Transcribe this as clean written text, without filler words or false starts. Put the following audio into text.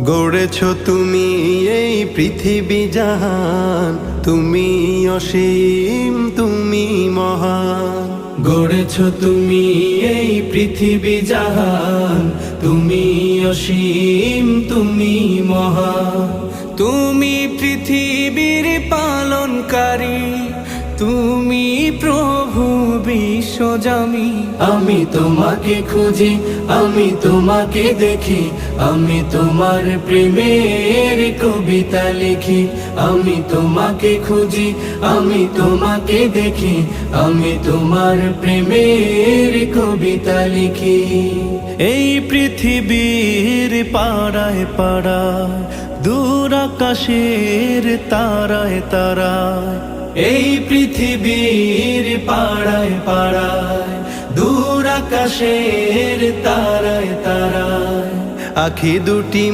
গড়েছ তুমি এই পৃথিবী জাহান, তুমি অসীম তুমি মহান। গড়েছ তুমি এই পৃথিবী জাহান, তুমি অসীম তুমি মহান। তুমি পৃথিবীর পালনকারী, তুমি প্রভু বিশ্বজামি। আমি তোমাকে খুঁজি, আমি তোমাকে দেখি, আমি তোমার প্রেমের কবিতা লিখি। আমি তোমাকে খুঁজি, আমি তোমাকে দেখি, আমি তোমার প্রেমের কবিতা লিখি। এই পৃথিবীর পাড়ায় পাড়ায়, দূর আকাশের তারায় তারায়, এই পৃথিবীর পাড়ায় পাড়ায়, দূর আকাশের তারায় তারায়, আখি দুটি